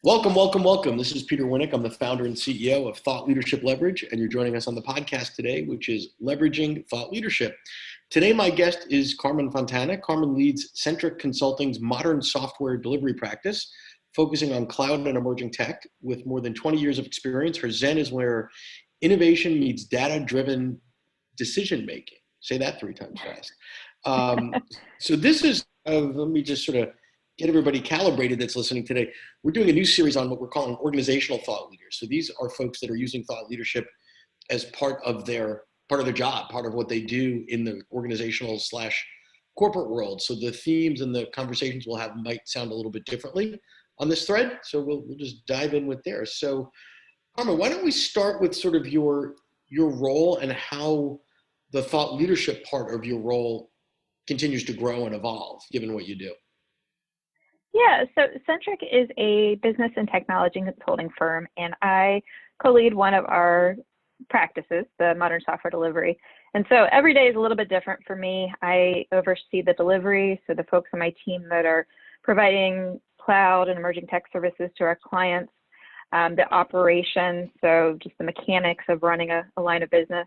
Welcome, welcome, welcome. This is Peter Winnick. I'm the founder and CEO of Thought Leadership Leverage, and you're joining us on the podcast today, which is Leveraging Thought Leadership. Today, my guest is Carmen Fontana. Carmen leads Centric Consulting's modern software delivery practice, focusing on cloud and emerging tech. With more than 20 years of experience, her Zen is where innovation meets data-driven decision-making. Say that 3 times fast. So this is, let me just sort of get everybody calibrated that's listening today. We're doing a new series on what we're calling organizational thought leaders. So these are folks that are using thought leadership as part of their job, part of what they do in the organizational slash corporate world. So the themes and the conversations we'll have might sound a little bit differently on this thread. So we'll just dive in with there. So Carmen, why don't we start with sort of your role and how the thought leadership part of your role continues to grow and evolve, given what you do? Yeah, so Centric is a business and technology consulting firm, and I co-lead one of our practices, the modern software delivery. And so every day is a little bit different for me. I oversee the delivery, so the folks on my team that are providing cloud and emerging tech services to our clients, the operations, so just the mechanics of running a line of business,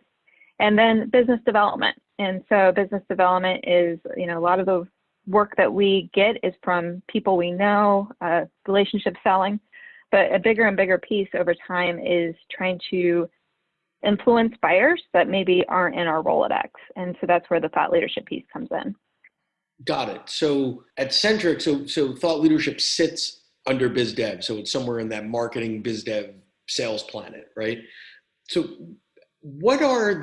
and then business development. And so business development is, a lot of the work that we get is from people we know, relationship selling, but a bigger and bigger piece over time is trying to influence buyers that maybe aren't in our Rolodex. And so that's where the thought leadership piece comes in. Got it. So at Centric, so thought leadership sits under biz dev. So it's somewhere in that marketing biz dev sales planet, right? So what are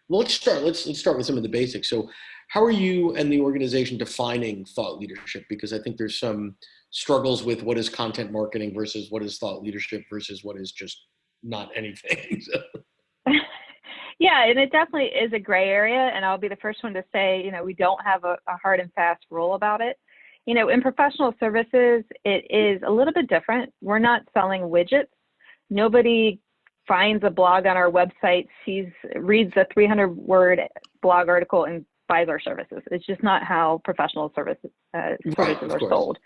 let's start with some of the basics. So how are you and the organization defining thought leadership? Because I think there's some struggles with what is content marketing versus what is thought leadership versus what is just not anything. Yeah, and it definitely is a gray area. And I'll be the first one to say, we don't have a hard and fast rule about it. In professional services, it is a little bit different. We're not selling widgets. Nobody finds a blog on our website, reads a 300-word blog article, and buys our services. It's just not how professional services are sold.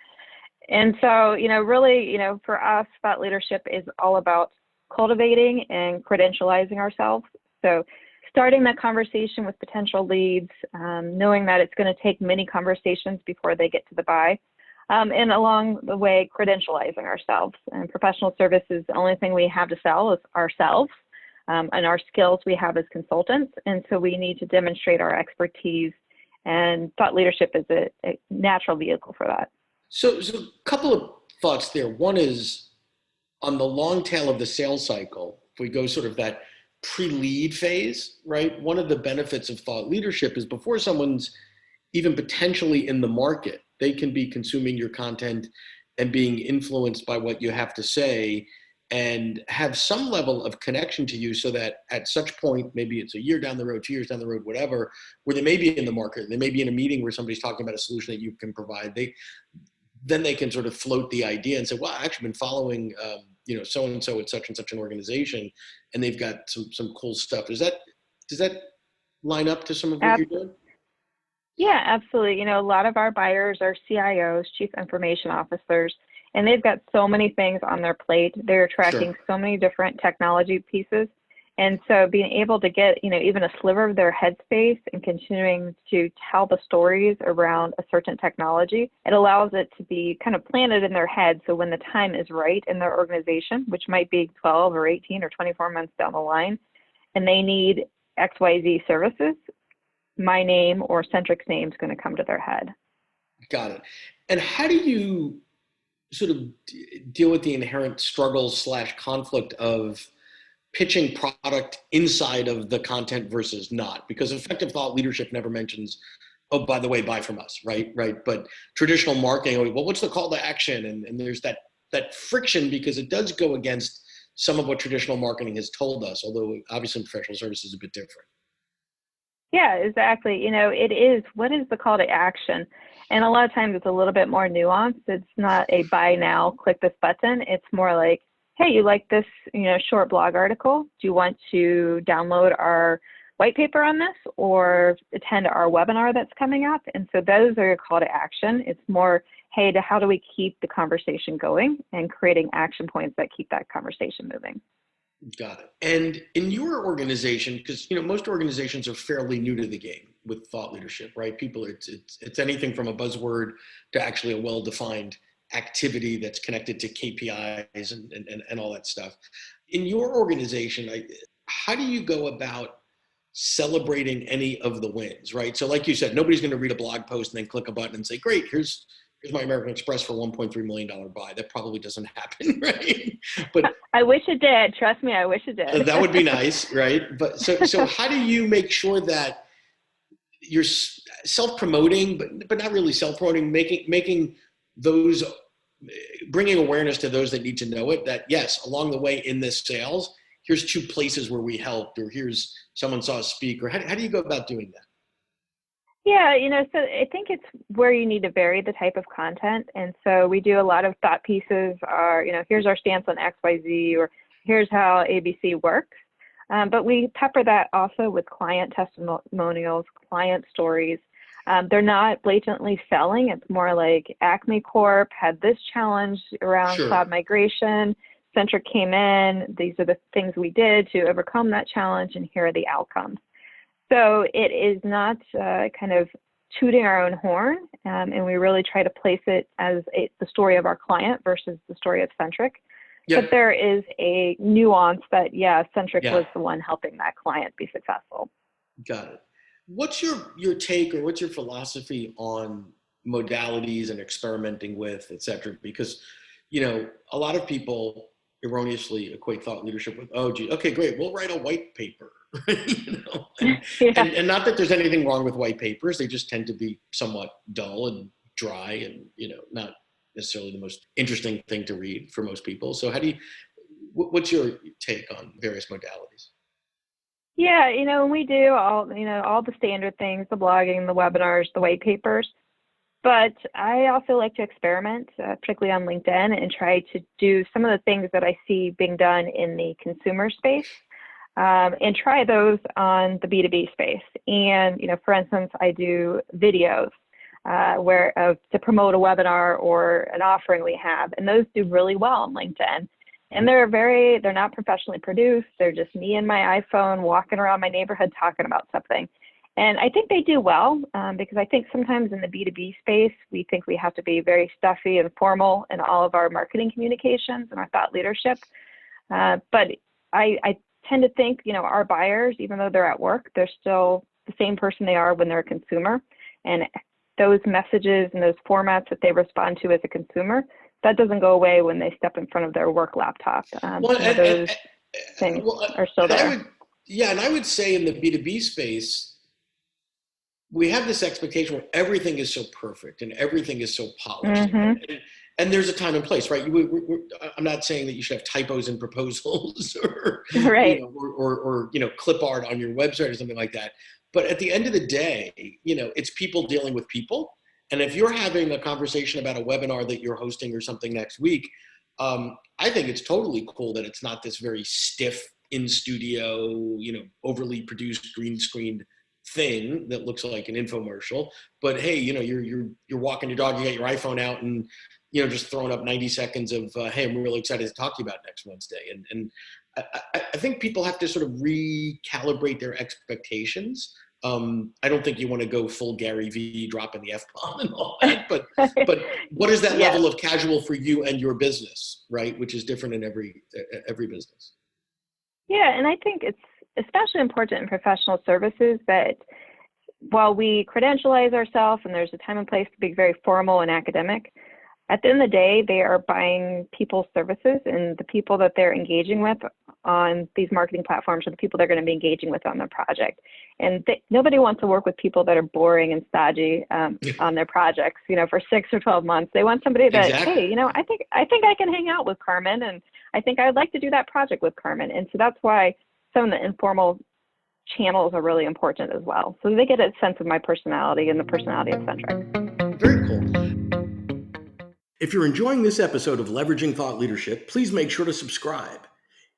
And so, really, for us, thought leadership is all about cultivating and credentializing ourselves. So starting that conversation with potential leads, knowing that it's going to take many conversations before they get to the buy, and along the way, credentializing ourselves. And professional services, the only thing we have to sell is ourselves. And our skills we have as consultants. And so we need to demonstrate our expertise, and thought leadership is a natural vehicle for that. So a couple of thoughts there. One is on the long tail of the sales cycle, if we go sort of that pre-lead phase, right? One of the benefits of thought leadership is before someone's even potentially in the market, they can be consuming your content and being influenced by what you have to say, and have some level of connection to you so that at such point, maybe it's a year down the road, 2 years down the road, whatever, where they may be in the market, they may be in a meeting where somebody's talking about a solution that you can provide. Then they can sort of float the idea and say, well, I've actually been following, so-and-so at such and such an organization, and they've got some cool stuff. Does that line up to some of what you're doing? Yeah, absolutely. A lot of our buyers are CIOs, chief information officers, and they've got so many things on their plate. They're tracking so many different technology pieces. And so being able to get, even a sliver of their headspace and continuing to tell the stories around a certain technology, it allows it to be kind of planted in their head. So when the time is right in their organization, which might be 12 or 18 or 24 months down the line, and they need XYZ services, my name or Centric's name is going to come to their head. Got it. And how do you sort of deal with the inherent struggles / conflict of pitching product inside of the content versus not? Because effective thought leadership never mentions, oh, by the way, buy from us, right? But traditional marketing, well, what's the call to action? And there's that friction because it does go against some of what traditional marketing has told us, although obviously professional services is a bit different. Yeah, exactly. It is, what is the call to action? And a lot of times it's a little bit more nuanced. It's not a buy now, click this button. It's more like, hey, you like this, short blog article? Do you want to download our white paper on this or attend our webinar that's coming up. And so those are your call to action. It's more, hey, how do we keep the conversation going and creating action points that keep that conversation moving. Got it. And in your organization, because most organizations are fairly new to the game with thought leadership, right? People, it's anything from a buzzword to actually a well-defined activity that's connected to KPIs and all that stuff. In your organization, how do you go about celebrating any of the wins, right? So like you said, nobody's going to read a blog post and then click a button and say, great, here's my American Express for $1.3 million buy. That probably doesn't happen, right? But I wish it did. Trust me, I wish it did. That would be nice, right? But so how do you make sure that you're self-promoting, but not really self-promoting, making those, bringing awareness to those that need to know it, that yes, along the way in this sales, here's 2 places where we helped, or here's someone saw us speak, or how do you go about doing that? Yeah, so I think it's where you need to vary the type of content. And so we do a lot of thought pieces, here's our stance on XYZ, or here's how ABC works. But we pepper that also with client testimonials, client stories. They're not blatantly selling. It's more like Acme Corp had this challenge around cloud migration. Centric came in. These are the things we did to overcome that challenge, and here are the outcomes. So it is not kind of tooting our own horn, and we really try to place it as the story of our client versus the story of Centric. Yep. But there is a nuance that, Centric was the one helping that client be successful. Got it. What's your take, or what's your philosophy on modalities and experimenting with, et cetera? Because, a lot of people erroneously equate thought leadership with, oh, gee, okay, great, we'll write a white paper. And not that there's anything wrong with white papers. They just tend to be somewhat dull and dry and, not necessarily the most interesting thing to read for most people. So what's your take on various modalities? Yeah, we do all the standard things, the blogging, the webinars, the white papers. But I also like to experiment, particularly on LinkedIn, and try to do some of the things that I see being done in the consumer space. And try those on the B2B space. And, for instance, I do videos to promote a webinar or an offering we have, and those do really well on LinkedIn. And they're not professionally produced. They're just me and my iPhone walking around my neighborhood talking about something. And I think they do well because I think sometimes in the B2B space, we think we have to be very stuffy and formal in all of our marketing communications and our thought leadership. But I tend to think, our buyers, even though they're at work, they're still the same person they are when they're a consumer. And those messages and those formats that they respond to as a consumer, that doesn't go away when they step in front of their work laptop. Those things are still there. And I would say in the B2B space, we have this expectation where everything is so perfect and everything is so polished. Mm-hmm. And there's a time and place, right? I'm not saying that you should have typos in proposals or, right. or clip art on your website or something like that. But at the end of the day, it's people dealing with people. And if you're having a conversation about a webinar that you're hosting or something next week, I think it's totally cool that it's not this very stiff in studio, overly produced green screened thing that looks like an infomercial. But hey, you're walking your dog, you got your iPhone out and just throwing up 90 seconds of, hey, I'm really excited to talk to you about next Wednesday. And I think people have to sort of recalibrate their expectations. I don't think you want to go full Gary V, dropping the F-bomb and all that, but what is that level of casual for you and your business, right? Which is different in every business. Yeah, and I think it's especially important in professional services that while we credentialize ourselves and there's a time and place to be very formal and academic, at the end of the day, they are buying people's services, and the people that they're engaging with on these marketing platforms are the people they're going to be engaging with on their project. And nobody wants to work with people that are boring and stodgy on their projects, for 6 or 12 months. They want somebody that, hey, I think I can hang out with Carmen, and I think I'd like to do that project with Carmen. And so that's why some of the informal channels are really important as well. So they get a sense of my personality and the personality of Centric. Very cool. If you're enjoying this episode of Leveraging Thought Leadership, please make sure to subscribe.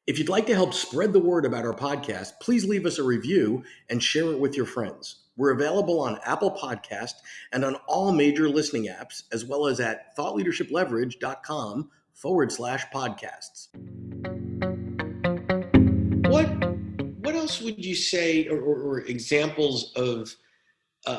If you'd like to help spread the word about our podcast, please leave us a review and share it with your friends. We're available on Apple Podcast and on all major listening apps, as well as at thoughtleadershipleverage.com/podcasts. What else would you say, or examples of,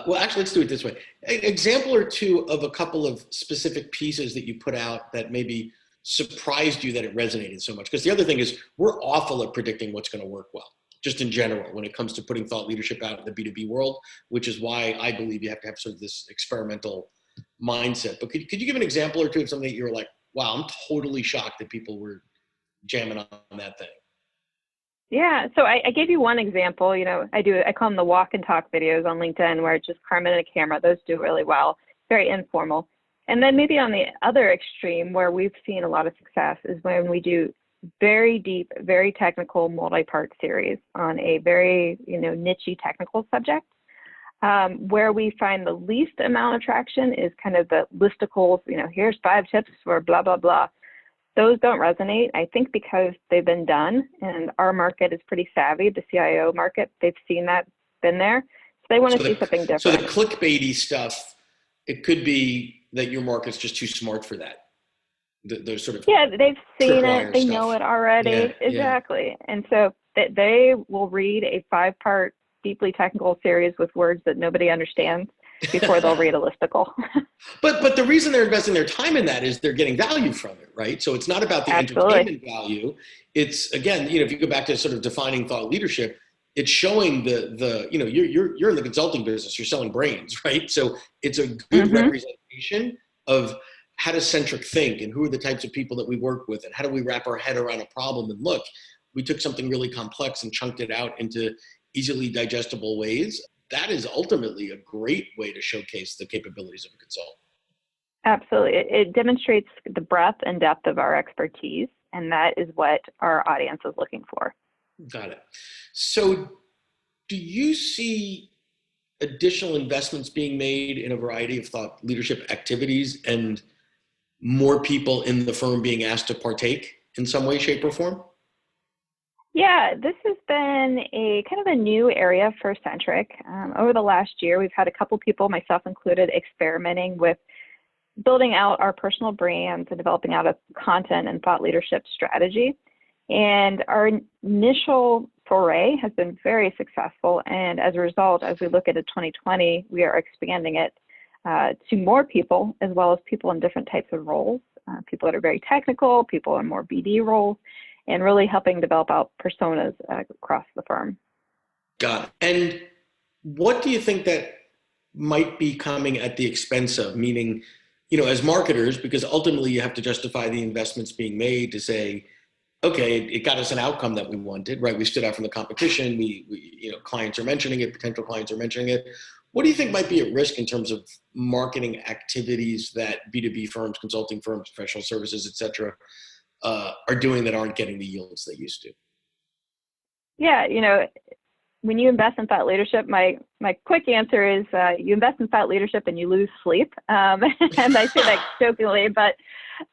well, actually, let's do it this way. An example or two of a couple of specific pieces that you put out that maybe surprised you that it resonated so much? Because the other thing is we're awful at predicting what's going to work well, just in general, when it comes to putting thought leadership out in the B2B world, which is why I believe you have to have sort of this experimental mindset. But could you give an example or two of something that you were like, wow, I'm totally shocked that people were jamming on that thing? Yeah, so I gave you one example. I call them the walk and talk videos on LinkedIn, where it's just Carmen and a camera. Those do really well, very informal. And then maybe on the other extreme, where we've seen a lot of success, is when we do very deep, very technical, multi-part series on a very, niche technical subject. Where we find the least amount of traction is kind of the listicles, here's 5 tips for blah, blah, blah. Those don't resonate, I think, because they've been done, and our market is pretty savvy, the CIO market. They've seen that, been there. So they want to see something different. So the clickbaity stuff, it could be that your market's just too smart for that. Those sort of they've seen it, they stuff. know it already. Yeah, exactly. Yeah. And so they will read a 5-part, deeply technical series with words that nobody understands before they'll read a listicle. But the reason they're investing their time in that is they're getting value from it, right? So it's not about the entertainment value. It's, again, if you go back to sort of defining thought leadership, it's showing you're in the consulting business, you're selling brains, right? So it's a good representation of how to centric think and who are the types of people that we work with and how do we wrap our head around a problem. And look, we took something really complex and chunked it out into easily digestible ways. That is ultimately a great way to showcase the capabilities of a consultant. Absolutely. It demonstrates the breadth and depth of our expertise, and that is what our audience is looking for. Got it. So do you see additional investments being made in a variety of thought leadership activities and more people in the firm being asked to partake in some way, shape, or form? Yeah, this has been a kind of a new area for Centric. Over the last year, we've had a couple people, myself included, experimenting with building out our personal brands and developing out a content and thought leadership strategy. And our initial foray has been very successful. And as a result, as we look at 2020, we are expanding it to more people, as well as people in different types of roles, people that are very technical, people in more BD roles, and really helping develop out personas across the firm. Got it. And what do you think that might be coming at the expense of? Meaning, as marketers, because ultimately you have to justify the investments being made to say, okay, it got us an outcome that we wanted, right? We stood out from the competition. We clients are mentioning it, potential clients are mentioning it. What do you think might be at risk in terms of marketing activities that B2B firms, consulting firms, professional services, et cetera, are doing that aren't getting the yields they used to? Yeah, when you invest in thought leadership, my quick answer is you invest in thought leadership and you lose sleep. And I say that jokingly, but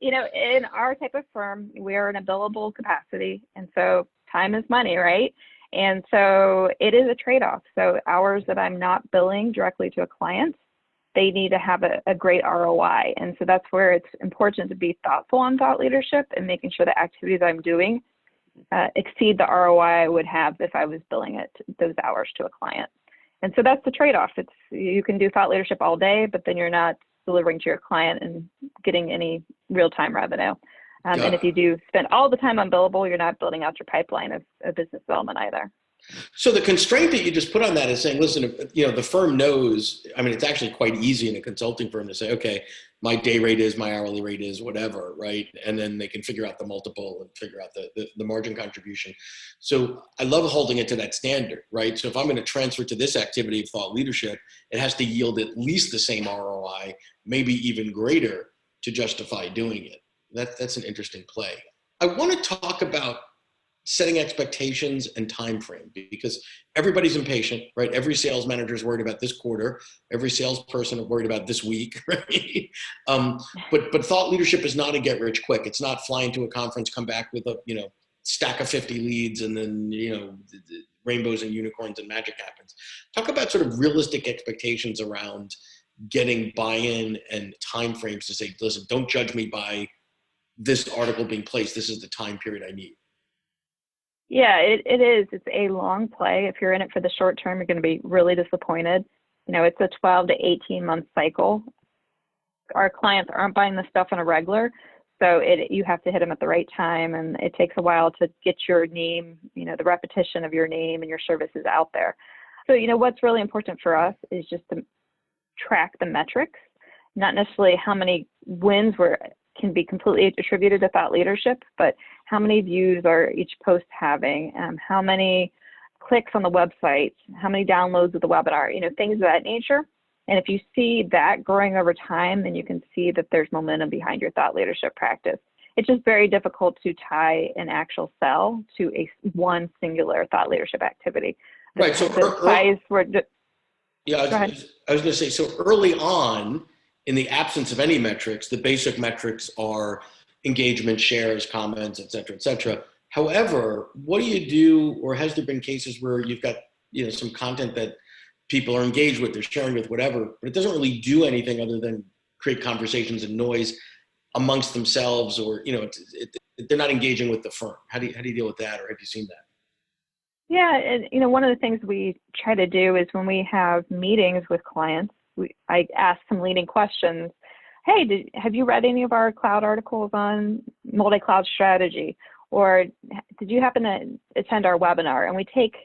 in our type of firm, we are in a billable capacity, and so time is money, right? And so it is a trade-off. So hours that I'm not billing directly to a client, they need to have a great ROI. And so that's where it's important to be thoughtful on thought leadership and making sure the activities I'm doing exceed the ROI I would have if I was billing it those hours to a client. And so that's the trade-off. It's, you can do thought leadership all day, but then you're not delivering to your client and getting any real-time revenue. And if you do spend all the time on billable, you're not building out your pipeline of business development either. So the constraint that you just put on that is saying, listen, the firm knows, it's actually quite easy in a consulting firm to say, okay, my day rate is, my hourly rate is, whatever, right? And then they can figure out the multiple and figure out the margin contribution. So I love holding it to that standard, right? So if I'm going to transfer to this activity of thought leadership, it has to yield at least the same ROI, maybe even greater, to justify doing it. That's an interesting play. I want to talk about setting expectations and time frame, because everybody's impatient, right? Every sales manager is worried about this quarter. Every salesperson is worried about this week, right? But thought leadership is not a get rich quick. It's not flying to a conference, come back with stack of 50 leads and then, rainbows and unicorns and magic happens. Talk about sort of realistic expectations around getting buy-in and timeframes to say, listen, don't judge me by this article being placed. This is the time period I need. Yeah, it is. It's a long play. If you're in it for the short term, you're going to be really disappointed. It's a 12 to 18 month cycle. Our clients aren't buying the stuff on a regular, so you have to hit them at the right time, and it takes a while to get your name, the repetition of your name and your services out there. So, what's really important for us is just to track the metrics, not necessarily how many wins can be completely attributed to thought leadership, but how many views are each post having, how many clicks on the website, how many downloads of the webinar, things of that nature. And if you see that growing over time, then you can see that there's momentum behind your thought leadership practice. It's just very difficult to tie an actual sell to one singular thought leadership activity. Right. So I was going to say, so early on, in the absence of any metrics, the basic metrics are engagement, shares, comments, et cetera, et cetera. However, what do you do, or has there been cases where you've got, some content that people are engaged with, they're sharing with, whatever, but it doesn't really do anything other than create conversations and noise amongst themselves, or, they're not engaging with the firm. How do you deal with that, or have you seen that? Yeah, and one of the things we try to do is when we have meetings with clients, I ask some leading questions. Hey, have you read any of our cloud articles on multi-cloud strategy? Or did you happen to attend our webinar? And we take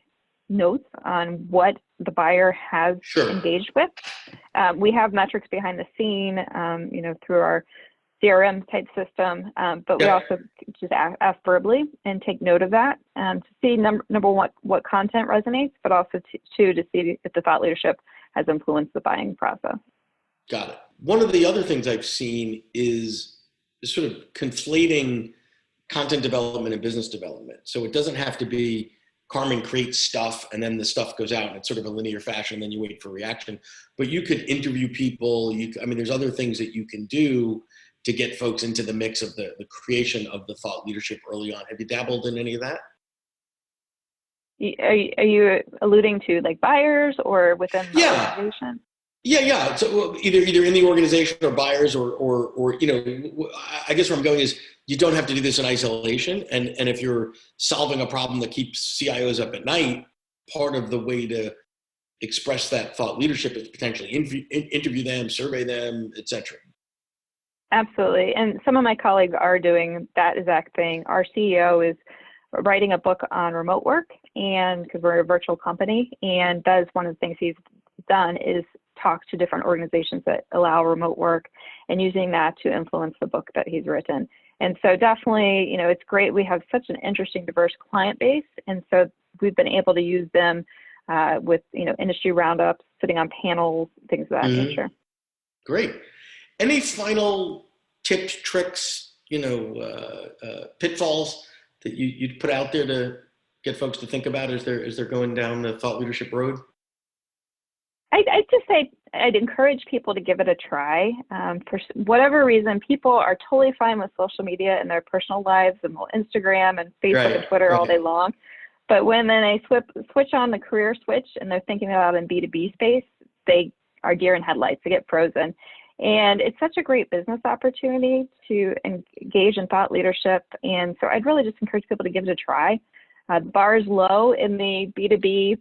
notes on what the buyer has engaged with. We have metrics behind the scene, through our CRM type system, but we also just ask verbally and take note of that to see number one, what content resonates, but also to see if the thought leadership has influenced the buying process. Got it. One of the other things I've seen is sort of conflating content development and business development. So it doesn't have to be Carmen creates stuff and then the stuff goes out and it's sort of a linear fashion and then you wait for reaction. But you could interview people. There's other things that you can do to get folks into the mix of the creation of the thought leadership early on. Have you dabbled in any of that? Are you alluding to like buyers or within the organization? Yeah. So either in the organization or buyers or I guess where I'm going is you don't have to do this in isolation. And if you're solving a problem that keeps CIOs up at night, part of the way to express that thought leadership is potentially interview them, survey them, et cetera. Absolutely. And some of my colleagues are doing that exact thing. Our CEO is writing a book on remote work, and because we're a virtual company, and that is one of the things he's done is talk to different organizations that allow remote work and using that to influence the book that he's written. And so definitely, it's great. We have such an interesting, diverse client base. And so we've been able to use them with, industry roundups, sitting on panels, things of that nature. Great. Any final tips, tricks, pitfalls that you'd put out there to get folks to think about as they're going down the thought leadership road? I'd just say I'd encourage people to give it a try. For whatever reason, people are totally fine with social media in their personal lives and Instagram and Facebook and Twitter all day long. But when they switch on the career switch and they're thinking about in B2B space, they are deer in headlights. They get frozen. And it's such a great business opportunity to engage in thought leadership. And so I'd really just encourage people to give it a try. The bar is low in the B2B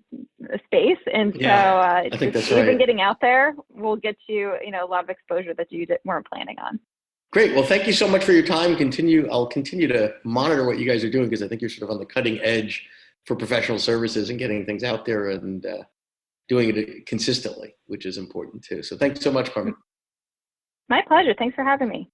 space. And so I think that's right. Even getting out there will get you, a lot of exposure that you weren't planning on. Great. Well, thank you so much for your time. I'll continue to monitor what you guys are doing because I think you're sort of on the cutting edge for professional services and getting things out there and doing it consistently, which is important too. So thanks so much, Carmen. My pleasure. Thanks for having me.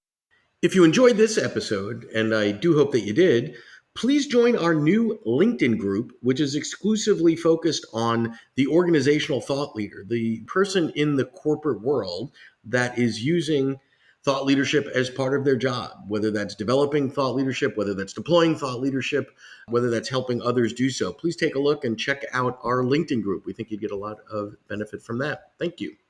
If you enjoyed this episode, and I do hope that you did, please join our new LinkedIn group, which is exclusively focused on the organizational thought leader, the person in the corporate world that is using thought leadership as part of their job, whether that's developing thought leadership, whether that's deploying thought leadership, whether that's helping others do so. Please take a look and check out our LinkedIn group. We think you'd get a lot of benefit from that. Thank you.